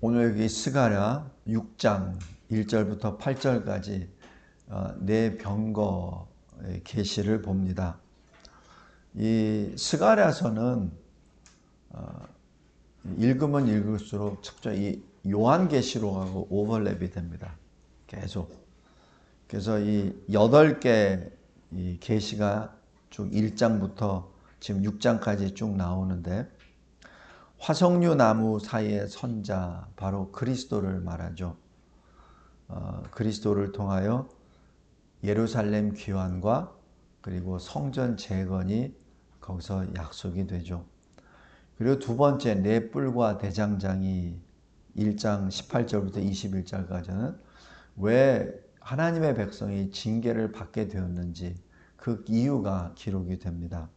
오늘 여기 스가랴 6장 1절부터 8절까지 네 병거의 계시를 봅니다. 이 스가랴서는 읽으면 읽을수록 이 요한계시록하고 오버랩이 됩니다. 계속. 그래서 이 8개 이 계시가 쭉 1장부터 지금 6장까지 쭉 나오는데, 화석류 나무 사이의 선자, 바로 그리스도를 말하죠. 그리스도를 통하여 예루살렘 귀환과 그리고 성전 재건이 거기서 약속이 되죠. 그리고 두 번째, 네 뿔과 대장장이 1장 18절부터 21절까지는 왜 하나님의 백성이 징계를 받게 되었는지 그 이유가 기록이 됩니다.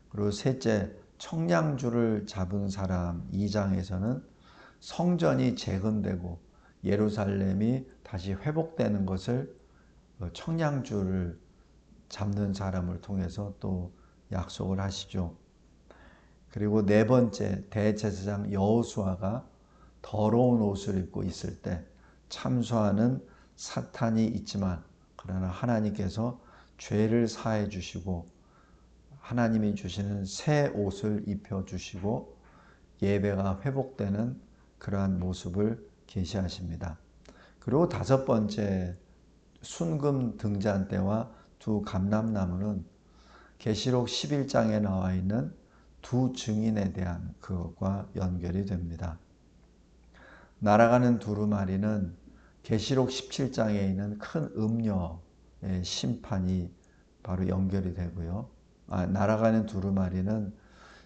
그리고 셋째, 청량주를 잡은 사람 2장에서는 성전이 재건되고 예루살렘이 다시 회복되는 것을 청량주를 잡는 사람을 통해서 또 약속을 하시죠. 그리고 네 번째, 대제사장 여호수아가 더러운 옷을 입고 있을 때 참소하는 사탄이 있지만, 그러나 하나님께서 죄를 사해 주시고 하나님이 주시는 새 옷을 입혀 주시고 예배가 회복되는 그러한 모습을 계시하십니다. 그리고 다섯 번째, 순금 등잔 때와 두 감람나무는 계시록 11장에 나와 있는 두 증인에 대한 그것과 연결이 됩니다. 날아가는 두루마리는 계시록 17장에 있는 큰 음녀의 심판이 바로 연결이 되고요. 날아가는 두루마리는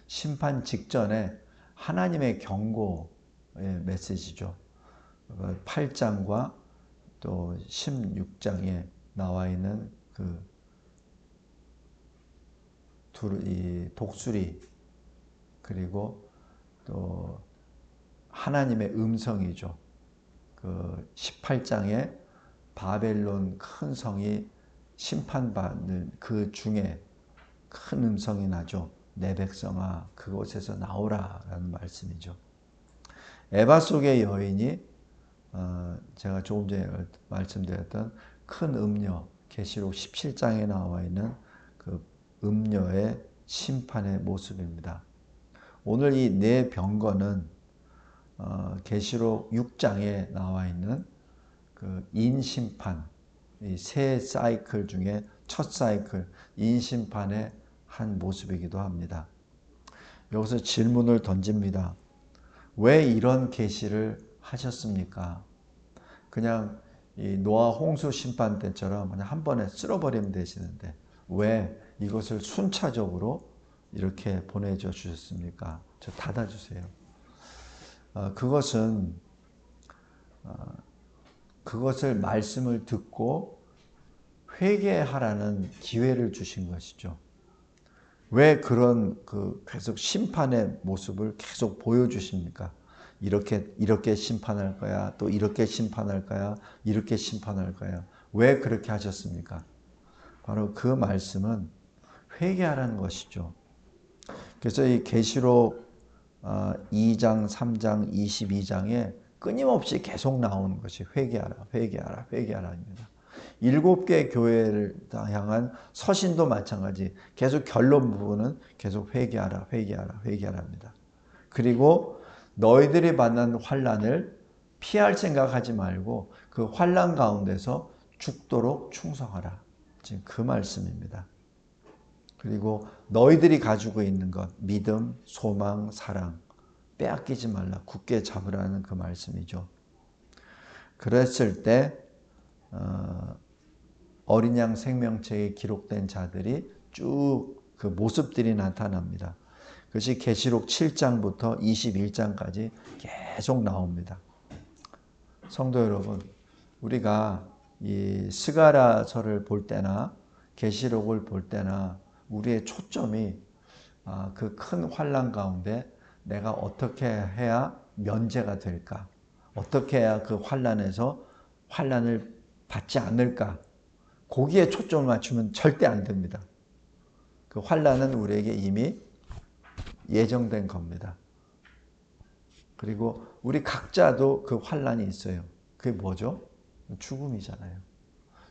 심판 직전에 하나님의 경고의 메시지죠. 8장과 또 16장에 나와 있는 이 독수리, 그리고 또 하나님의 음성이죠. 18장에 바벨론 큰 성이 심판받는 그 중에 큰 음성이 나죠. 내 백성아 그곳에서 나오라 라는 말씀이죠. 에바 속의 여인이 제가 조금 전에 말씀드렸던 큰 음녀, 계시록 17장에 나와 있는 그 음녀의 심판의 모습입니다. 오늘 이 네 병거는 계시록 6장에 나와 있는 그 인심판, 이 세 사이클 중에 첫 사이클 인심판의 한 모습이기도 합니다. 여기서 질문을 던집니다. 왜 이런 계시를 하셨습니까? 그냥 이 노아 홍수 심판 때처럼 그냥 한 번에 쓸어버리면 되시는데 왜 이것을 순차적으로 이렇게 보내줘 주셨습니까? 저 닫아주세요. 그것을 말씀을 듣고 회개하라는 기회를 주신 것이죠. 왜 그런 계속 심판의 모습을 계속 보여주십니까? 이렇게 심판할 거야. 또 이렇게 심판할 거야. 이렇게 심판할 거야. 왜 그렇게 하셨습니까? 바로 그 말씀은 회개하라는 것이죠. 그래서 이 계시록 2장, 3장, 22장에 끊임없이 계속 나오는 것이 회개하라, 회개하라, 회개하라입니다. 7개 교회를 향한 서신도 마찬가지. 계속 결론 부분은 계속 회개하라, 회개하라, 회개하라입니다. 그리고 너희들이 받는 환난을 피할 생각하지 말고 그 환난 가운데서 죽도록 충성하라. 지금 그 말씀입니다. 그리고 너희들이 가지고 있는 것, 믿음, 소망, 사랑 빼앗기지 말라. 굳게 잡으라는 그 말씀이죠. 그랬을 때 어린 양 생명책에 기록된 자들이 쭉 그 모습들이 나타납니다. 그것이 계시록 7장부터 21장까지 계속 나옵니다. 성도 여러분, 우리가 이 스가랴서를 볼 때나 계시록을 볼 때나 우리의 초점이 그 큰 환난 가운데 내가 어떻게 해야 면제가 될까? 어떻게 해야 그 환난을 받지 않을까? 거기에 초점을 맞추면 절대 안 됩니다. 그 환난은 우리에게 이미 예정된 겁니다. 그리고 우리 각자도 그 환란이 있어요. 그게 뭐죠? 죽음이잖아요.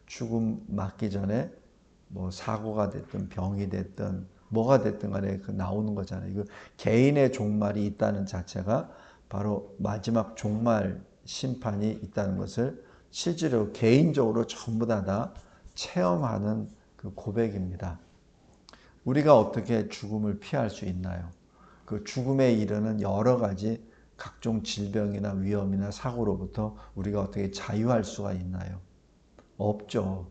죽음 맞기 전에 뭐 사고가 됐든 병이 됐든 뭐가 됐든 간에 그 나오는 거잖아요. 이거 개인의 종말이 있다는 자체가 바로 마지막 종말 심판이 있다는 것을 실제로 개인적으로 전부 다 체험하는 그 고백입니다. 우리가 어떻게 죽음을 피할 수 있나요? 그 죽음에 이르는 여러 가지 각종 질병이나 위험이나 사고로부터 우리가 어떻게 자유할 수가 있나요? 없죠.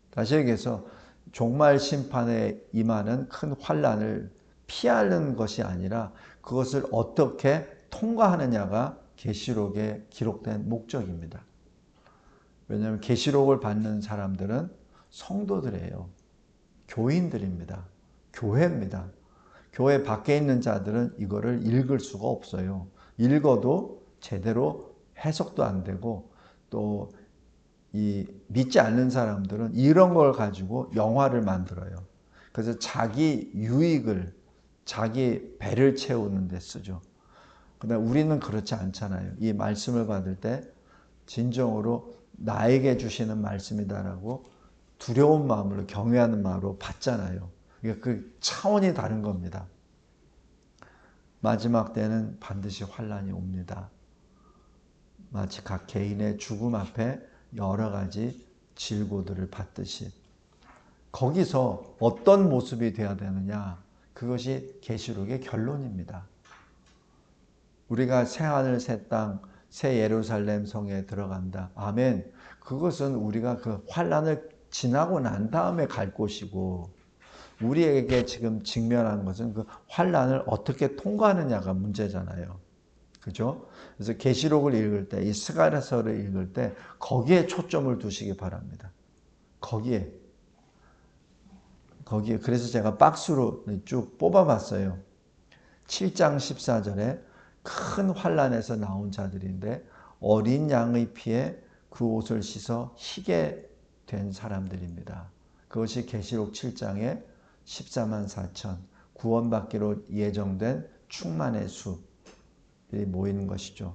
다시 얘기해서 종말 심판에 임하는 큰 환란을 피하는 것이 아니라 그것을 어떻게 통과하느냐가 계시록에 기록된 목적입니다. 왜냐하면 계시록을 받는 사람들은 성도들이에요. 교인들입니다. 교회입니다. 교회 밖에 있는 자들은 이거를 읽을 수가 없어요. 읽어도 제대로 해석도 안 되고 또 이 믿지 않는 사람들은 이런 걸 가지고 영화를 만들어요. 그래서 자기 유익을 자기 배를 채우는 데 쓰죠. 그러나 우리는 그렇지 않잖아요. 이 말씀을 받을 때 진정으로 나에게 주시는 말씀이다라고 두려운 마음으로 경외하는 마음으로 받잖아요. 그 차원이 다른 겁니다. 마지막 때는 반드시 환란이 옵니다. 마치 각 개인의 죽음 앞에 여러 가지 질고들을 받듯이 거기서 어떤 모습이 되어야 되느냐, 그것이 계시록의 결론입니다. 우리가 새하늘 새 땅 새 예루살렘 성에 들어간다. 아멘. 그것은 우리가 그 환란을 지나고 난 다음에 갈 곳이고 우리에게 지금 직면한 것은 그 환란을 어떻게 통과하느냐가 문제잖아요. 그죠? 그래서 계시록을 읽을 때, 이 스가랴서를 읽을 때 거기에 초점을 두시기 바랍니다. 거기에. 그래서 제가 박스로 쭉 뽑아봤어요. 7장 14절에 큰 환란에서 나온 자들인데 어린 양의 피에 그 옷을 씻어 희게 된 사람들입니다. 그것이 계시록 7장의 14만 4천 구원받기로 예정된 충만의 수들이 모이는 것이죠.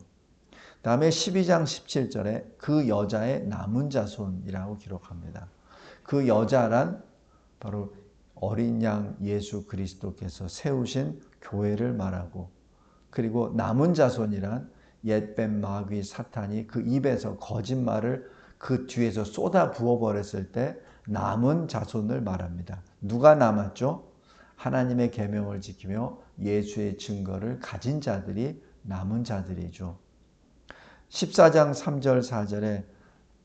다음에 12장 17절에 그 여자의 남은 자손이라고 기록합니다. 그 여자란 바로 어린 양 예수 그리스도께서 세우신 교회를 말하고, 그리고 남은 자손이란 옛뱀 마귀 사탄이 그 입에서 거짓말을 그 뒤에서 쏟아 부어버렸을 때 남은 자손을 말합니다. 누가 남았죠? 하나님의 계명을 지키며 예수의 증거를 가진 자들이 남은 자들이죠. 14장 3절 4절에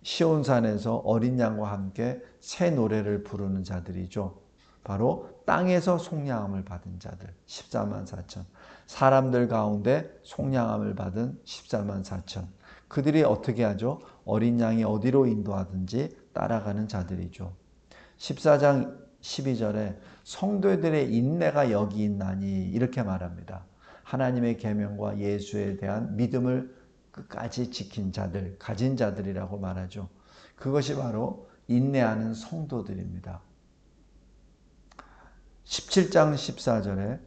시온산에서 어린 양과 함께 새 노래를 부르는 자들이죠. 바로 땅에서 속량함을 받은 자들 14만 4천, 사람들 가운데 속량함을 받은 14만 4천. 그들이 어떻게 하죠? 어린 양이 어디로 인도하든지 따라가는 자들이죠. 14장 12절에 성도들의 인내가 여기 있나니 이렇게 말합니다. 하나님의 계명과 예수에 대한 믿음을 끝까지 지킨 자들, 가진 자들이라고 말하죠. 그것이 바로 인내하는 성도들입니다. 17장 14절에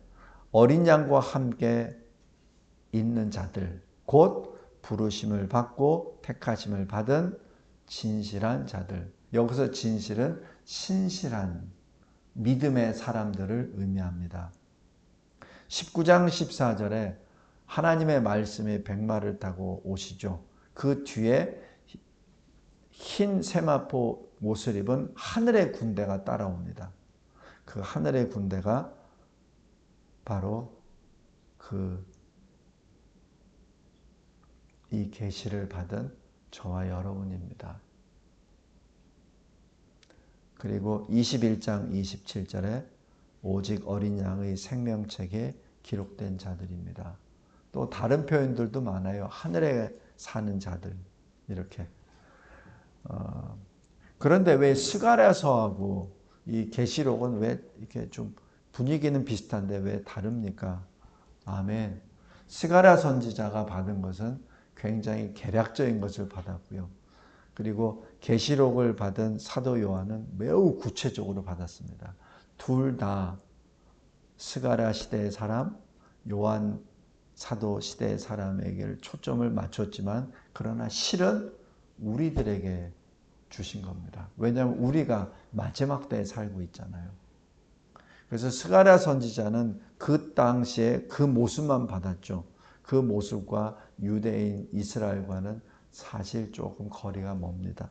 어린 양과 함께 있는 자들, 곧 부르심을 받고 택하심을 받은 진실한 자들. 여기서 진실은 신실한 믿음의 사람들을 의미합니다. 19장 14절에 하나님의 말씀이 백마를 타고 오시죠. 그 뒤에 흰 세마포 옷을 입은 하늘의 군대가 따라옵니다. 그 하늘의 군대가 바로 이 계시를 받은 저와 여러분입니다. 그리고 21장 27절에 오직 어린 양의 생명책에 기록된 자들입니다. 또 다른 표현들도 많아요. 하늘에 사는 자들 이렇게. 그런데 왜 스가랴서하고 이 계시록은 왜 이렇게 좀 분위기는 비슷한데 왜 다릅니까? 아멘. 스가랴 선지자가 받은 것은 굉장히 개략적인 것을 받았고요. 그리고 계시록을 받은 사도 요한은 매우 구체적으로 받았습니다. 둘 다 스가랴 시대의 사람, 요한 사도 시대 사람에게 초점을 맞췄지만 그러나 실은 우리들에게 주신 겁니다. 왜냐하면 우리가 마지막 때에 살고 있잖아요. 그래서 스가랴 선지자는 그 당시에 그 모습만 받았죠. 그 모습과 유대인 이스라엘과는 사실 조금 거리가 멉니다.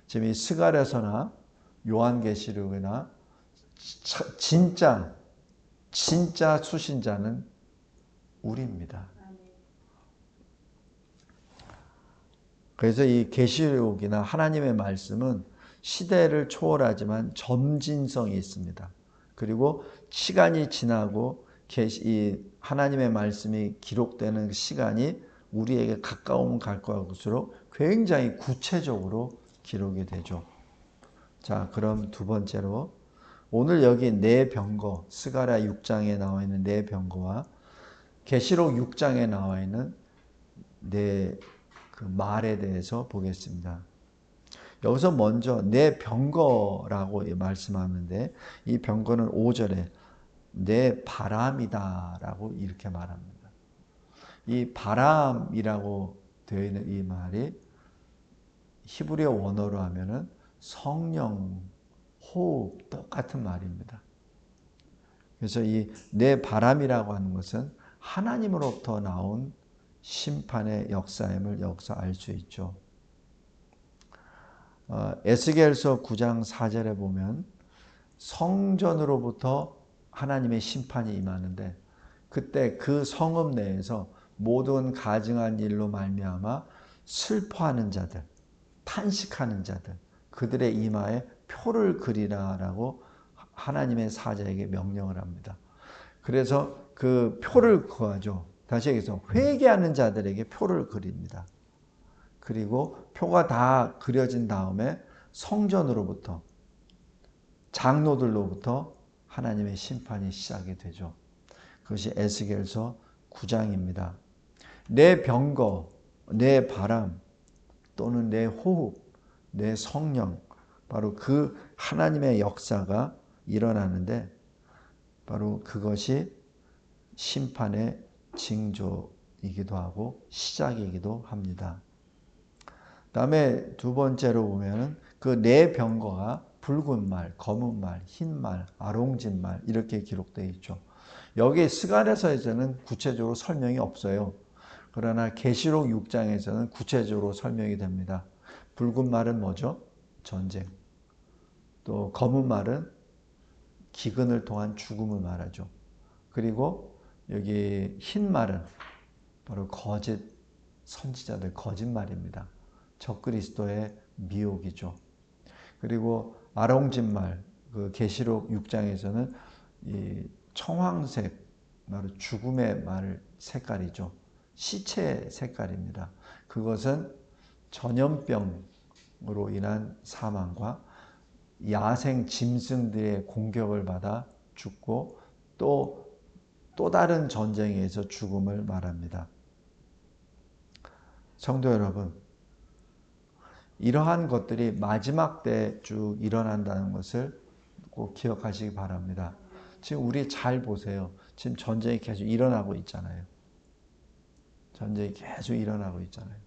지금 이 스가랴서나 요한계시록이나 진짜 수신자는 우리입니다. 그래서 이 계시록이나 하나님의 말씀은 시대를 초월하지만 점진성이 있습니다. 그리고 시간이 지나고 이 하나님의 말씀이 기록되는 시간이 우리에게 가까우면 갈수록 굉장히 구체적으로 기록이 되죠. 자, 그럼 두 번째로 오늘 여기 네 병거, 스가랴 6장에 나와 있는 네 병거와 계시록 6장에 나와 있는 네 그 말에 대해서 보겠습니다. 여기서 먼저 내 병거라고 말씀하는데 이 병거는 5절에 내 바람이다라고 이렇게 말합니다. 이 바람이라고 되어 있는 이 말이 히브리어 원어로 하면은 성령, 호흡 똑같은 말입니다. 그래서 이 내 바람이라고 하는 것은 하나님으로부터 나온 심판의 역사임을 여기서 알 수 있죠. 에스겔서 9장 4절에 보면 성전으로부터 하나님의 심판이 임하는데 그때 그 성읍 내에서 모든 가증한 일로 말미암아 슬퍼하는 자들, 탄식하는 자들, 그들의 이마에 표를 그리라라고 하나님의 사자에게 명령을 합니다. 그래서 그 표를 그하죠. 다시 얘기해서 회개하는 자들에게 표를 그립니다. 그리고 표가 다 그려진 다음에 성전으로부터 장로들로부터 하나님의 심판이 시작이 되죠. 그것이 에스겔서 9장입니다. 내 병거, 내 바람 또는 내 호흡, 내 성령 바로 그 하나님의 역사가 일어나는데 바로 그것이 심판의 징조이기도 하고 시작이기도 합니다. 다음에 두 번째로 보면은 그 네 병거가 붉은 말, 검은 말, 흰 말, 아롱진 말 이렇게 기록되어 있죠. 여기 스가랴서에서는 구체적으로 설명이 없어요. 그러나 계시록 6장에서는 구체적으로 설명이 됩니다. 붉은 말은 뭐죠? 전쟁. 또 검은 말은 기근을 통한 죽음을 말하죠. 그리고 여기 흰 말은 바로 거짓 선지자들 거짓말입니다. 적그리스도의 미혹이죠. 그리고 아롱진 말, 그 계시록 6장에서는 이 청황색, 바로 죽음의 말 색깔이죠. 시체 색깔입니다. 그것은 전염병으로 인한 사망과 야생 짐승들의 공격을 받아 죽고 또 다른 전쟁에서 죽음을 말합니다. 성도 여러분, 이러한 것들이 마지막 때 쭉 일어난다는 것을 꼭 기억하시기 바랍니다. 지금 우리 잘 보세요. 지금 전쟁이 계속 일어나고 있잖아요. 전쟁이 계속 일어나고 있잖아요.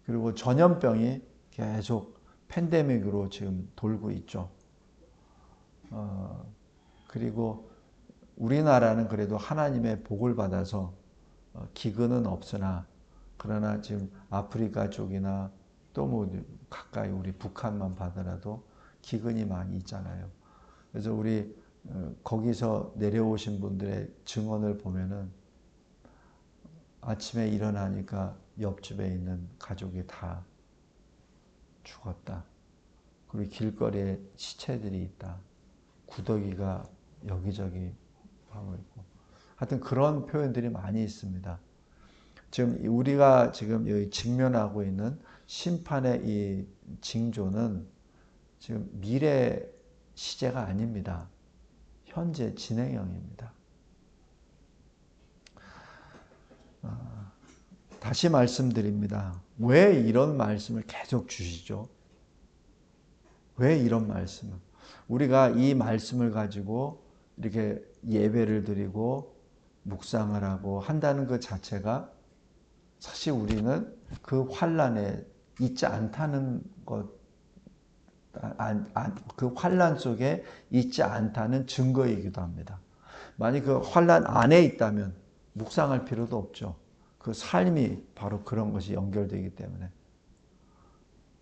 그리고 전염병이 계속 팬데믹으로 지금 돌고 있죠. 그리고 우리나라는 그래도 하나님의 복을 받아서 기근은 없으나 그러나 지금 아프리카 쪽이나 또 뭐 가까이 우리 북한만 봐더라도 기근이 많이 있잖아요. 그래서 우리 거기서 내려오신 분들의 증언을 보면은 아침에 일어나니까 옆집에 있는 가족이 다 죽었다. 그리고 길거리에 시체들이 있다. 구더기가 여기저기 하고 있고. 하여튼 그런 표현들이 많이 있습니다. 지금 우리가 지금 여기 직면하고 있는 심판의 이 징조는 지금 미래 시제가 아닙니다. 현재 진행형입니다. 다시 말씀드립니다. 왜 이런 말씀을 계속 주시죠? 왜 이런 말씀을? 우리가 이 말씀을 가지고 이렇게 예배를 드리고 묵상을 하고 한다는 것 자체가 사실 우리는 그 환란에 있지 않다는 것, 그 환란 속에 있지 않다는 증거이기도 합니다. 만약 그 환란 안에 있다면 묵상할 필요도 없죠. 그 삶이 바로 그런 것이 연결되기 때문에.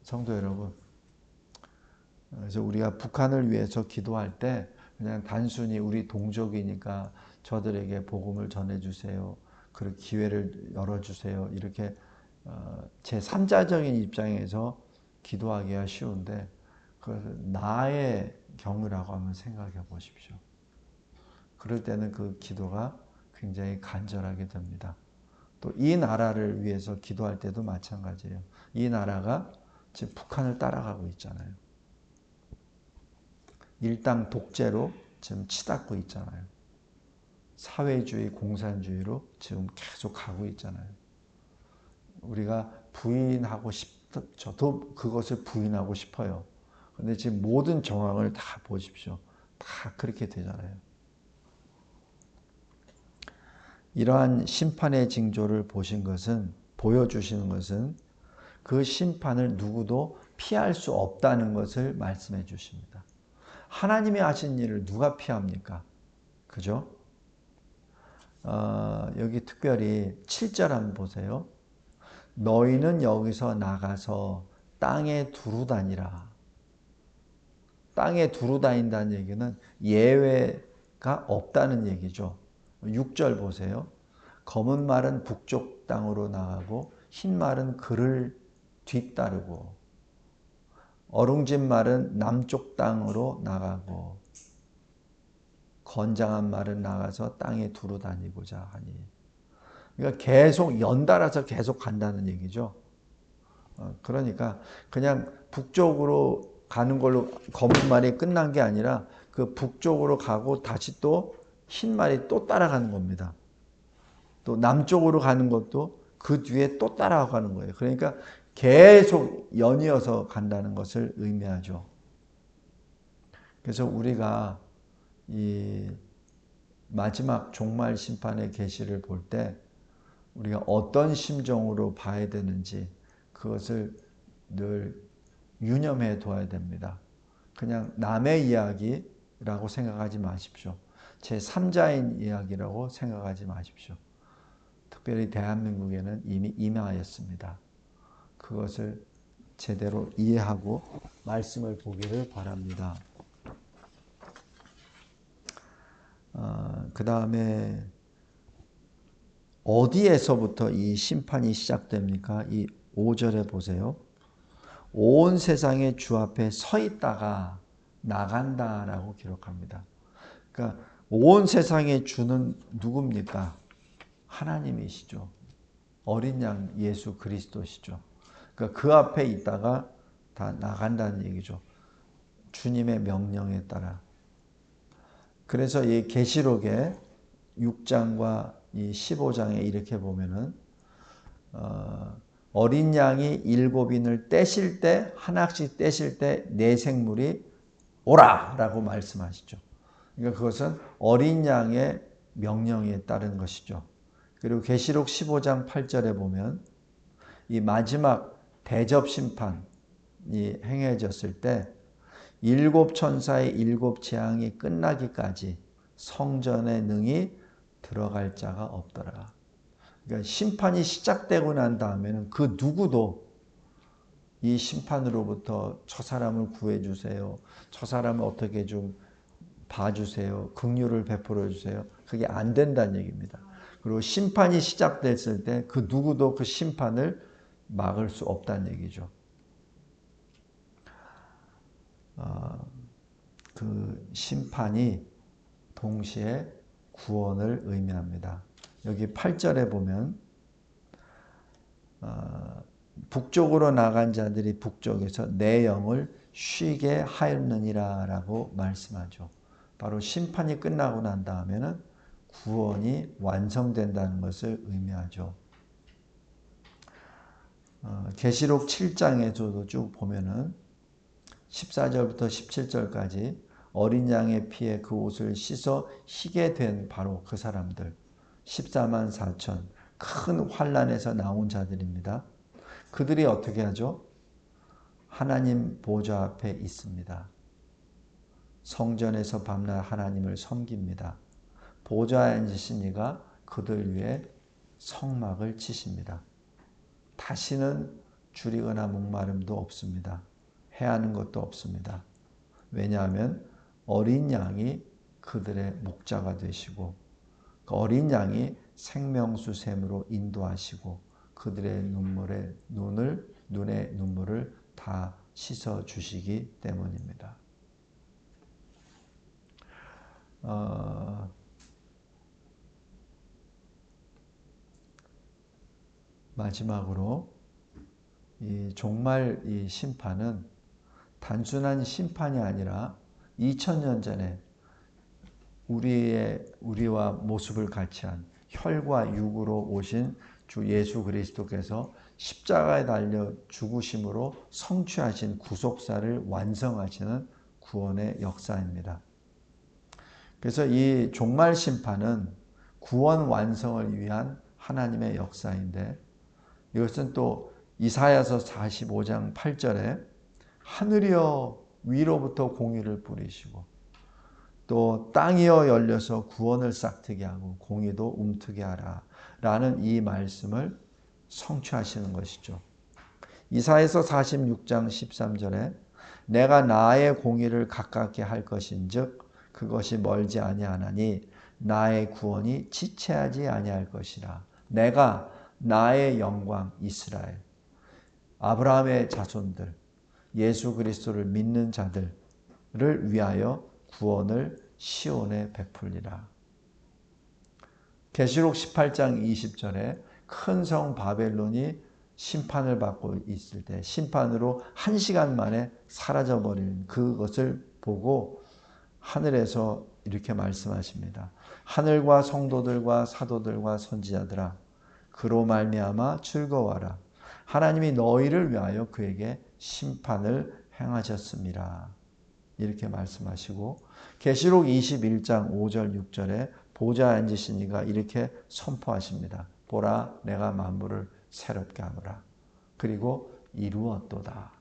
성도 여러분, 그래서 우리가 북한을 위해서 기도할 때 그냥 단순히 우리 동족이니까 저들에게 복음을 전해주세요. 그 기회를 열어주세요. 이렇게 제 3자적인 입장에서 기도하기가 쉬운데 그 나의 경우라고 한번 생각해 보십시오. 그럴 때는 그 기도가 굉장히 간절하게 됩니다. 또 이 나라를 위해서 기도할 때도 마찬가지예요. 이 나라가 지금 북한을 따라가고 있잖아요. 일당 독재로 지금 치닫고 있잖아요. 사회주의, 공산주의로 지금 계속 가고 있잖아요. 우리가 부인하고 저도 그것을 부인하고 싶어요. 근데 지금 모든 정황을 다 보십시오. 다 그렇게 되잖아요. 이러한 심판의 징조를 보여주시는 것은 그 심판을 누구도 피할 수 없다는 것을 말씀해 주십니다. 하나님이 하신 일을 누가 피합니까? 그죠? 여기 특별히 7절 한번 보세요. 너희는 여기서 나가서 땅에 두루 다니라. 땅에 두루 다닌다는 얘기는 예외가 없다는 얘기죠. 6절 보세요. 검은 말은 북쪽 땅으로 나가고 흰 말은 그를 뒤따르고 어룽진 말은 남쪽 땅으로 나가고 건장한 말은 나가서 땅에 두루 다니고자 하니. 그러니까 계속 연달아서 계속 간다는 얘기죠. 그러니까 그냥 북쪽으로 가는 걸로 검은 말이 끝난 게 아니라 그 북쪽으로 가고 다시 또 흰 말이 또 따라가는 겁니다. 또 남쪽으로 가는 것도 그 뒤에 또 따라가는 거예요. 그러니까 계속 연이어서 간다는 것을 의미하죠. 그래서 우리가 이 마지막 종말 심판의 계시를 볼 때 우리가 어떤 심정으로 봐야 되는지 그것을 늘 유념해 둬야 됩니다. 그냥 남의 이야기라고 생각하지 마십시오. 제 3자인 이야기라고 생각하지 마십시오. 특별히 대한민국에는 이미 임하였습니다. 그것을 제대로 이해하고 말씀을 보기를 바랍니다. 그 다음에 어디에서부터 이 심판이 시작됩니까? 이 5절에 보세요. 온 세상의 주 앞에 서 있다가 나간다라고 기록합니다. 그러니까 온 세상의 주는 누굽니까? 하나님이시죠. 어린 양 예수 그리스도시죠. 그러니까 그 앞에 있다가 다 나간다는 얘기죠. 주님의 명령에 따라. 그래서 이 계시록의 6장과 이 15장에 이렇게 보면은 어린 양이 7인을 떼실 때 하나씩 떼실 때 네 생물이 오라라고 말씀하시죠. 그러니까 그것은 어린 양의 명령에 따른 것이죠. 그리고 계시록 15장 8절에 보면 이 마지막 대접 심판이 행해졌을 때 7 천사의 7 재앙이 끝나기까지 성전에 능히 들어갈 자가 없더라. 그러니까 심판이 시작되고 난 다음에는 그 누구도 이 심판으로부터 저 사람을 구해주세요. 저 사람을 어떻게 좀 봐주세요. 긍휼을 베풀어 주세요. 그게 안 된다는 얘기입니다. 그리고 심판이 시작됐을 때 그 누구도 그 심판을 막을 수 없다는 얘기죠. 그 심판이 동시에 구원을 의미합니다. 여기 8절에 보면 북쪽으로 나간 자들이 북쪽에서 내 영을 쉬게 하였느니라 라고 말씀하죠. 바로 심판이 끝나고 난 다음에는 구원이 완성된다는 것을 의미하죠. 계시록 7장에서도 쭉 보면은 14절부터 17절까지 어린 양의 피에 그 옷을 씻어 희게 된 바로 그 사람들, 14만 4천 큰 환란에서 나온 자들입니다. 그들이 어떻게 하죠? 하나님 보좌 앞에 있습니다. 성전에서 밤낮 하나님을 섬깁니다. 보좌에 앉으신 이가 그들 위에 성막을 치십니다. 다시는 줄이거나 목마름도 없습니다. 해하는 것도 없습니다. 왜냐하면 어린 양이 그들의 목자가 되시고 그 어린 양이 생명수 샘으로 인도하시고 그들의 눈의 눈물을 다 씻어 주시기 때문입니다. 마지막으로 이 종말 이 심판은 단순한 심판이 아니라 2000년 전에 우리와 모습을 같이 한 혈과 육으로 오신 주 예수 그리스도께서 십자가에 달려 죽으심으로 성취하신 구속사를 완성하시는 구원의 역사입니다. 그래서 이 종말 심판은 구원 완성을 위한 하나님의 역사인데 이것은 또 이사야서 45장 8절에 하늘이여 위로부터 공의를 뿌리시고 또 땅이여 열려서 구원을 싹트게 하고 공의도 움트게 하라 라는 이 말씀을 성취하시는 것이죠. 이사야서 46장 13절에 내가 나의 공의를 가깝게 할 것인즉 그것이 멀지 아니하나니 나의 구원이 지체하지 아니할 것이라. 내가 나의 영광 이스라엘 아브라함의 자손들 예수 그리스도를 믿는 자들을 위하여 구원을 시온에 베풀리라. 계시록 18장 20절에 큰 성 바벨론이 심판을 받고 있을 때 심판으로 1시간 만에 사라져버리는 그것을 보고 하늘에서 이렇게 말씀하십니다. 하늘과 성도들과 사도들과 선지자들아 그로 말미암아 즐거워하라. 하나님이 너희를 위하여 그에게 심판을 행하셨습니다. 이렇게 말씀하시고 계시록 21장 5절 6절에 보좌에 앉으신 이가 이렇게 선포하십니다. 보라 내가 만물을 새롭게 하노라. 그리고 이루었도다.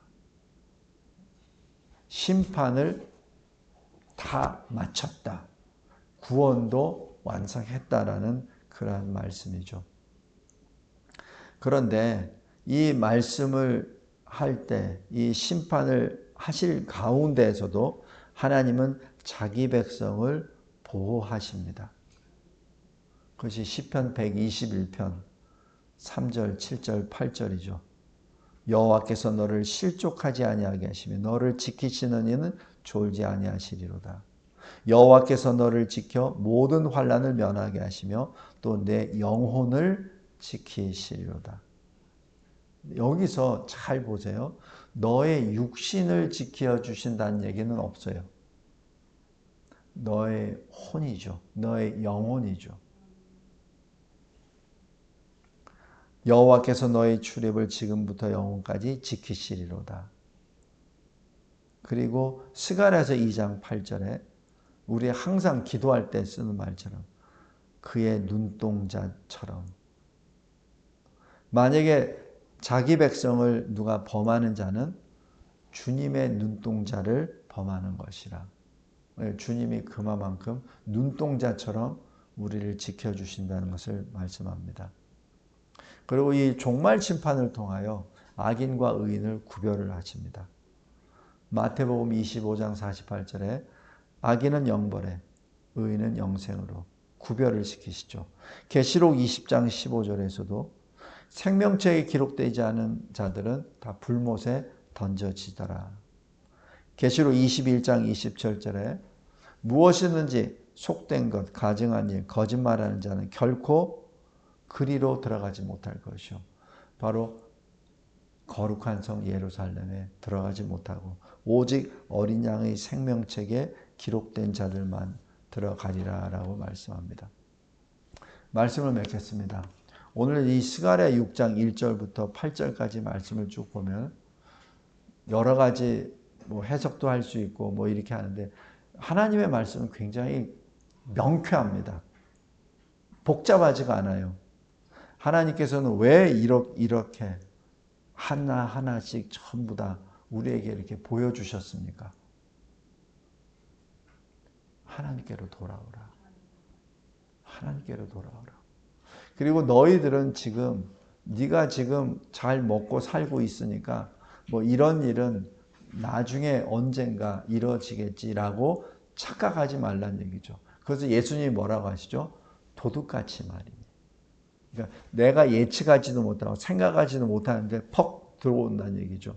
심판을 다 마쳤다. 구원도 완성했다라는 그러한 말씀이죠. 그런데 이 말씀을 할 때 이 심판을 하실 가운데에서도 하나님은 자기 백성을 보호하십니다. 그것이 시편 121편 3절, 7절, 8절이죠. 여호와께서 너를 실족하지 아니하게 하시며 너를 지키시는 이는 졸지 아니하시리로다. 여호와께서 너를 지켜 모든 환난을 면하게 하시며 또 내 영혼을 지키시리로다. 여기서 잘 보세요. 너의 육신을 지켜주신다는 얘기는 없어요. 너의 혼이죠. 너의 영혼이죠. 여호와께서 너의 출입을 지금부터 영원까지 지키시리로다. 그리고 스가랴서 2장 8절에 우리 항상 기도할 때 쓰는 말처럼 그의 눈동자처럼 만약에 자기 백성을 누가 범하는 자는 주님의 눈동자를 범하는 것이라. 주님이 그만큼 눈동자처럼 우리를 지켜주신다는 것을 말씀합니다. 그리고 이 종말 심판을 통하여 악인과 의인을 구별을 하십니다. 마태복음 25장 48절에 악인은 영벌에 의인은 영생으로 구별을 시키시죠. 계시록 20장 15절에서도 생명책에 기록되지 않은 자들은 다 불못에 던져지더라. 계시록 21장 27절에 무엇이든지 속된 것, 가증한 일, 거짓말하는 자는 결코 그리로 들어가지 못할 것이요. 바로 거룩한 성 예루살렘에 들어가지 못하고 오직 어린 양의 생명책에 기록된 자들만 들어가리라 라고 말씀합니다. 말씀을 맺겠습니다. 오늘 이 스가랴 6장 1절부터 8절까지 말씀을 쭉 보면 여러 가지 해석도 할 수 있고 이렇게 하는데 하나님의 말씀은 굉장히 명쾌합니다. 복잡하지가 않아요. 하나님께서는 왜 이렇게 하나하나씩 전부 다 우리에게 이렇게 보여주셨습니까? 하나님께로 돌아오라. 하나님께로 돌아오라. 그리고 너희들은 지금 네가 지금 잘 먹고 살고 있으니까 뭐 이런 일은 나중에 언젠가 이루어지겠지라고 착각하지 말란 얘기죠. 그래서 예수님이 뭐라고 하시죠? 도둑같이 말이니. 그러니까 내가 예측하지도 못하고 생각하지도 못하는데 퍽 들어온다는 얘기죠.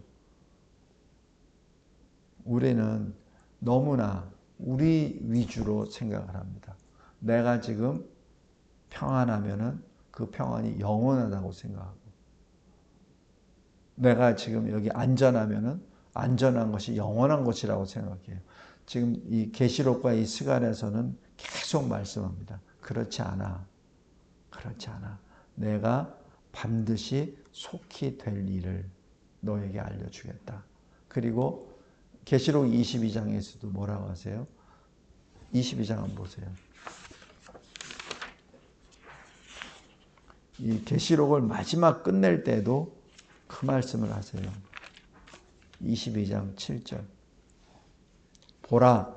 우리는 너무나 우리 위주로 생각을 합니다. 내가 지금 평안하면은 그 평안이 영원하다고 생각하고, 내가 지금 여기 안전하면은 안전한 것이 영원한 것이라고 생각해요. 지금 이 계시록과 이 스가랴서는 계속 말씀합니다. 그렇지 않아. 그렇지 않아. 내가 반드시 속히 될 일을 너에게 알려주겠다. 그리고 계시록 22장에서도 뭐라고 하세요? 22장 한번 보세요. 이 계시록을 마지막 끝낼 때도 그 말씀을 하세요. 22장 7절. 보라,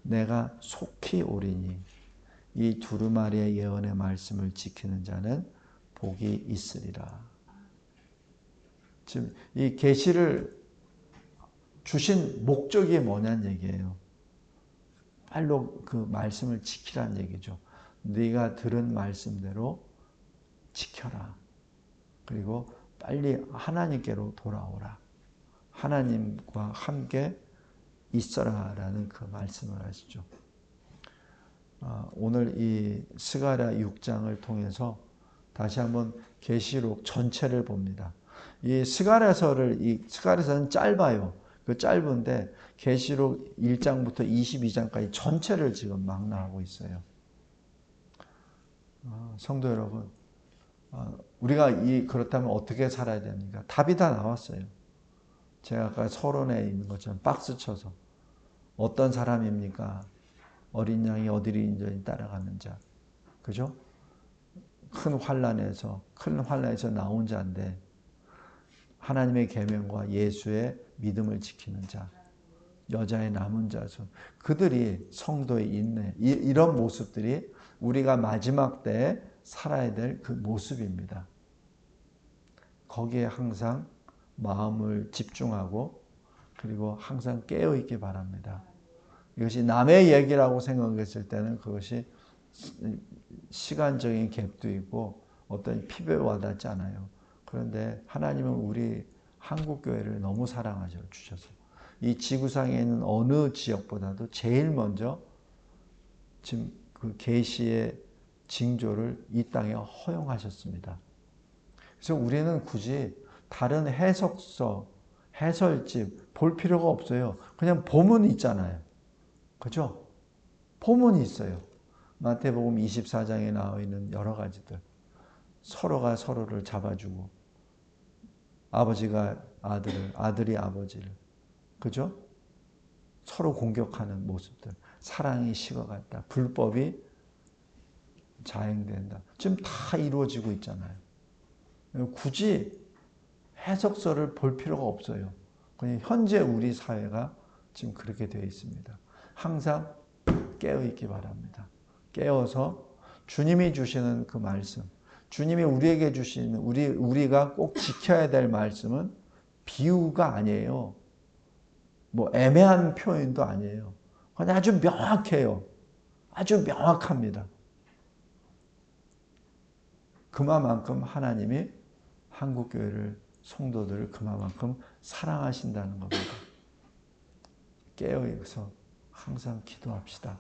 내가 속히 오리니 이 두루마리의 예언의 말씀을 지키는 자는 복이 있으리라. 지금 이 계시를 주신 목적이 뭐냐는 얘기예요. 빨로 그 말씀을 지키라는 얘기죠. 네가 들은 말씀대로 지켜라. 그리고 빨리 하나님께로 돌아오라. 하나님과 함께 있어라라는 그 말씀을 하시죠. 오늘 이 스가랴 6장을 통해서 다시 한번 계시록 전체를 봅니다. 이 스가랴서는 짧아요. 그 짧은데 계시록 1장부터 22장까지 전체를 지금 망라하고 있어요. 성도 여러분, 우리가 그렇다면 어떻게 살아야 됩니까? 답이 다 나왔어요. 제가 아까 서론에 있는 것처럼 박스 쳐서 어떤 사람입니까? 어린 양이 어디를 따라가는 자. 그죠? 큰 환난에서 나온 자인데 하나님의 계명과 예수의 믿음을 지키는 자. 여자의 남은 자손. 그들이 성도의 인내. 이런 모습들이 우리가 마지막 때에 살아야 될 그 모습입니다. 거기에 항상 마음을 집중하고 그리고 항상 깨어 있기 바랍니다. 이것이 남의 얘기라고 생각했을 때는 그것이 시간적인 갭도 있고 어떤 피부에 와닿지 않아요. 그런데 하나님은 우리 한국교회를 너무 사랑하셔 주셔서 이 지구상에 있는 어느 지역보다도 제일 먼저 지금 그 계시의 징조를 이 땅에 허용하셨습니다. 그래서 우리는 굳이 다른 해석서, 해설집 볼 필요가 없어요. 그냥 보면 있잖아요. 그죠? 보문이 있어요. 마태복음 24장에 나와 있는 여러 가지들. 서로가 서로를 잡아주고, 아버지가 아들을, 아들이 아버지를. 그죠? 서로 공격하는 모습들. 사랑이 식어갔다. 불법이 자행된다. 지금 다 이루어지고 있잖아요. 굳이 해석서를 볼 필요가 없어요. 그냥 현재 우리 사회가 지금 그렇게 되어 있습니다. 항상 깨어있기 바랍니다. 깨어서 주님이 주시는 그 말씀, 주님이 우리에게 주시는 우리가 꼭 지켜야 될 말씀은 비유가 아니에요. 뭐 애매한 표현도 아니에요. 그냥 아주 명확해요. 아주 명확합니다. 그만큼 하나님이 한국교회를 성도들을 그만큼 사랑하신다는 겁니다. 깨어있어 항상 기도합시다.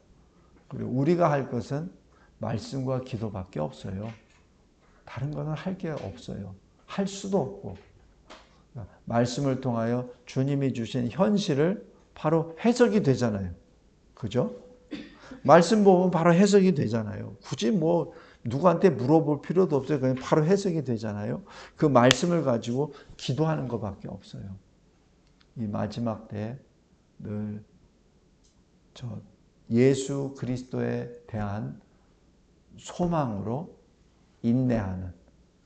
그리고 우리가 할 것은 말씀과 기도밖에 없어요. 다른 거는 할 게 없어요. 할 수도 없고. 말씀을 통하여 주님이 주신 현실을 바로 해석이 되잖아요. 그죠? 말씀 보면 바로 해석이 되잖아요. 굳이 뭐 누구한테 물어볼 필요도 없어요. 그냥 바로 해석이 되잖아요. 그 말씀을 가지고 기도하는 것밖에 없어요. 이 마지막 때에 늘 예수 그리스도에 대한 소망으로 인내하는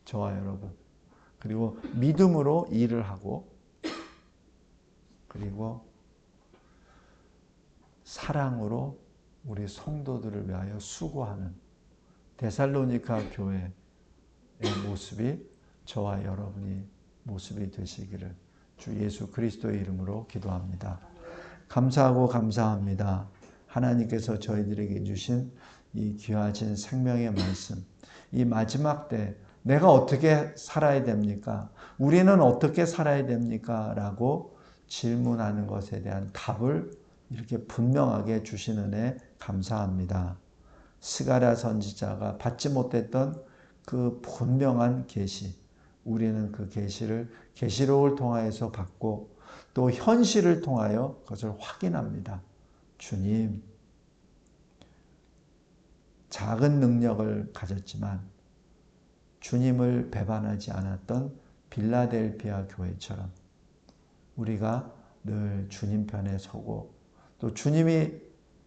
저와 여러분, 그리고 믿음으로 일을 하고, 그리고 사랑으로 우리 성도들을 위하여 수고하는 데살로니가 교회의 모습이 저와 여러분이 모습이 되시기를 주 예수 그리스도의 이름으로 기도합니다. 감사하고 감사합니다. 하나님께서 저희들에게 주신 이 귀하신 생명의 말씀, 이 마지막 때 내가 어떻게 살아야 됩니까? 우리는 어떻게 살아야 됩니까? 라고 질문하는 것에 대한 답을 이렇게 분명하게 주시는 애 감사합니다. 스가랴 선지자가 받지 못했던 그 분명한 계시, 우리는 그 계시를 계시록을 통하여서 받고 또 현실을 통하여 그것을 확인합니다. 주님, 작은 능력을 가졌지만 주님을 배반하지 않았던 빌라델피아 교회처럼 우리가 늘 주님 편에 서고 또 주님이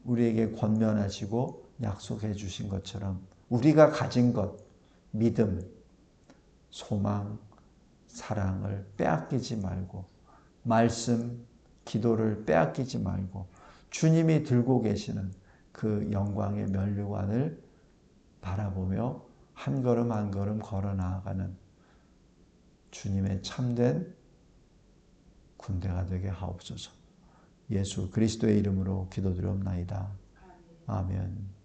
우리에게 권면하시고 약속해 주신 것처럼 우리가 가진 것, 믿음, 소망, 사랑을 빼앗기지 말고 말씀, 기도를 빼앗기지 말고 주님이 들고 계시는 그 영광의 면류관을 바라보며 한 걸음 한 걸음 걸어 나아가는 주님의 참된 군대가 되게 하옵소서. 예수 그리스도의 이름으로 기도드리옵나이다. 아멘.